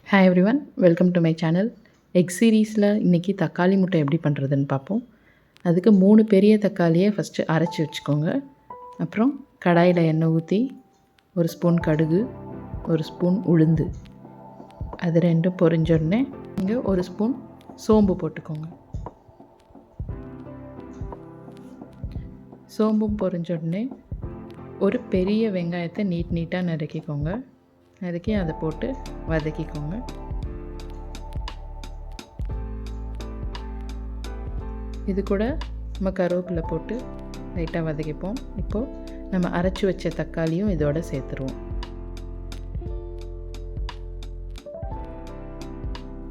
Hi everyone, welcome to my channel. Egg சீரீஸில் இன்றைக்கி தக்காளி முட்டை எப்படி பண்ணுறதுன்னு பார்ப்போம். அதுக்கு 3 பெரிய தக்காளியை ஃபஸ்ட்டு அரைச்சி வச்சுக்கோங்க. அப்புறம் கடாயில் எண்ணெய் ஊற்றி 1 ஸ்பூன் கடுகு, 1 ஸ்பூன் உளுந்து, அது ரெண்டும் பொரிஞ்சோடனே இங்கே 1 ஸ்பூன் சோம்பு போட்டுக்கோங்க. சோம்பும் பொரிஞ்சோடனே ஒரு பெரிய வெங்காயத்தை நீட்டாக நறுக்கிக்கோங்க. நறுக்கி அதை போட்டு வதக்கிக்கோங்க. இது கூட நம்ம கருவேப்பிலை போட்டு லைட்டாக வதக்கிப்போம். இப்போது நம்ம அரைச்சி வச்ச தக்காளியும் இதோட சேர்த்துருவோம்.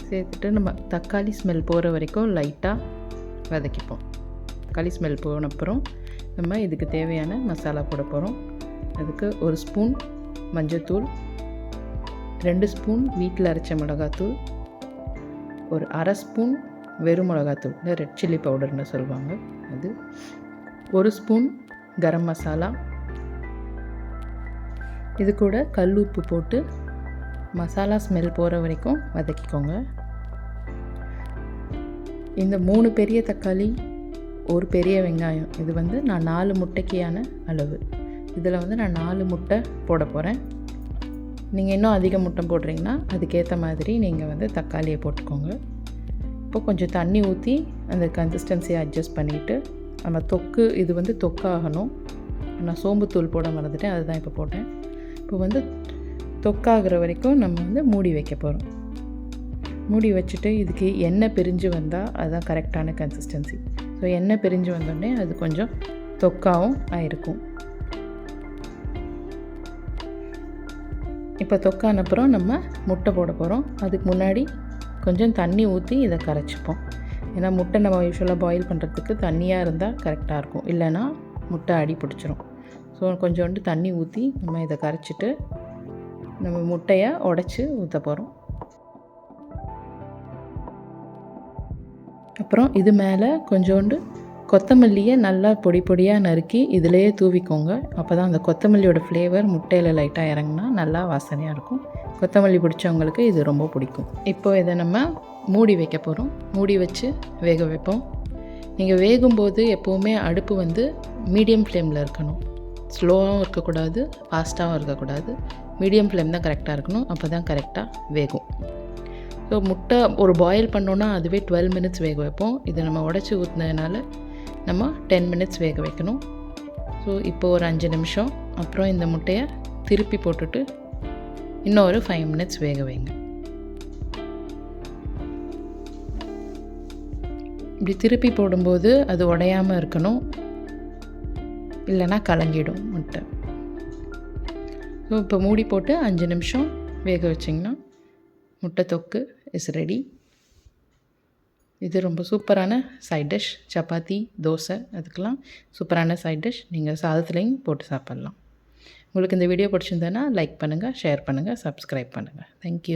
சேர்த்துட்டு நம்ம தக்காளி ஸ்மெல் போகிற வரைக்கும் லைட்டாக வதக்கிப்போம். தக்காளி ஸ்மெல் போனப்புறம் நம்ம இதுக்கு தேவையான மசாலா போட போகிறோம். அதுக்கு 1 ஸ்பூன் மஞ்சத்தூள், 2 ஸ்பூன் வீட்டில் அரைச்ச மிளகாத்தூள், ஒரு அரை ஸ்பூன் வெறும் மிளகாத்தூள், இல்லை ரெட் சில்லி பவுடர்னு சொல்லுவாங்க அது, 1 ஸ்பூன் கரம் மசாலா. இது கூட கல் உப்பு போட்டு மசாலா ஸ்மெல் போகிற வரைக்கும் வதக்கிக்கோங்க. இந்த 3 பெரிய தக்காளி, ஒரு பெரிய வெங்காயம், இது நான் 4 முட்டைக்கான அளவு. இதில் நான் 4 முட்டை போட போகிறேன். நீங்கள் இன்னும் அதிக முட்டை போடுறீங்கன்னா அதுக்கேற்ற மாதிரி நீங்கள் தக்காளியை போட்டுக்கோங்க. இப்போ கொஞ்சம் தண்ணி ஊற்றி அந்த கன்சிஸ்டன்சியை அட்ஜஸ்ட் பண்ணிவிட்டு நம்ம தொக்கு, இது தொக்காகணும். நான் சோம்புத்தூள் போட மறந்துட்டேன், அதுதான் இப்போ போட்டேன். இப்போ தொக்காகிற வரைக்கும் நம்ம மூடி வைக்க போகிறோம். மூடி வச்சுட்டு இதுக்கு எண்ணெய் பிரிஞ்சு வந்தால் அதுதான் கரெக்டான கன்சிஸ்டன்சி. ஸோ எண்ணெய் பிரிஞ்சு வந்தோடனே அது கொஞ்சம் தொக்காவும் ஆயிருக்கும். இப்போ தொக்கான அப்புறம் நம்ம முட்டை போட போகிறோம். அதுக்கு முன்னாடி கொஞ்சம் தண்ணி ஊற்றி இதை கரைச்சிப்போம். ஏன்னா முட்டை நம்ம யூஸ்வலாக பாயில் பண்ணுறதுக்கு தண்ணியாக இருந்தால் கரெக்டாக இருக்கும், இல்லைன்னா முட்டை அடி பிடிச்சிரும். ஸோ கொஞ்சோண்டு தண்ணி ஊற்றி நம்ம இதை கரைச்சிட்டு நம்ம முட்டையை உடச்சி ஊற்ற போகிறோம். அப்புறம் இது மேலே கொஞ்சோண்டு கொத்தமல்லியை நல்லா பொடி பொடியாக நறுக்கி இதிலேயே தூவிக்கோங்க. அப்போ தான் அந்த கொத்தமல்லியோட ஃப்ளேவர் முட்டையில் லைட்டாக இறங்கினா நல்லா வாசனையாக இருக்கும். கொத்தமல்லி பிடிச்சவங்களுக்கு இது ரொம்ப பிடிக்கும். இப்போது இதை நம்ம மூடி வைக்க போகிறோம். மூடி வச்சு வேக வைப்போம். நீங்கள் வேகும்போது எப்போவுமே அடுப்பு மீடியம் ஃப்ளேமில் இருக்கணும். ஸ்லோவாகவும் இருக்கக்கூடாது, ஃபாஸ்ட்டாகவும் இருக்கக்கூடாது. மீடியம் ஃப்ளேம் தான் கரெக்டாக இருக்கணும். அப்போ தான் கரெக்டாக வேகும். ஸோ முட்டை ஒரு பாயில் பண்ணோன்னா அதுவே 12 மினிட்ஸ் வேக வைப்போம். இதை நம்ம உடச்சி ஊற்றினதுனால நம்ம 10 மினிட்ஸ் வேக வைக்கணும். ஸோ இப்போ ஒரு 5 நிமிஷம் அப்புறம் இந்த முட்டையை திருப்பி போட்டுட்டு இன்னும் ஒரு 5 மினிட்ஸ் வேக வைங்க. இப்படி திருப்பி போடும்போது அது உடையாமல் இருக்கணும், இல்லைன்னா கலங்கிடும் முட்டை. ஸோ இப்போ மூடி போட்டு 5 நிமிஷம் வேக வச்சிங்கன்னா முட்டை தொக்கு இஸ் ரெடி. இது ரொம்ப சூப்பரான சைட் டிஷ். சப்பாத்தி, தோசை, அதுக்கெல்லாம் சூப்பரான சைட் டிஷ். நீங்கள் சாதத்துலேயும் போட்டு சாப்பிட்லாம். உங்களுக்கு இந்த வீடியோ பிடிச்சிருந்தேன்னா லைக் பண்ணுங்கள், ஷேர் பண்ணுங்கள், சப்ஸ்கிரைப் பண்ணுங்கள். தேங்க்யூ.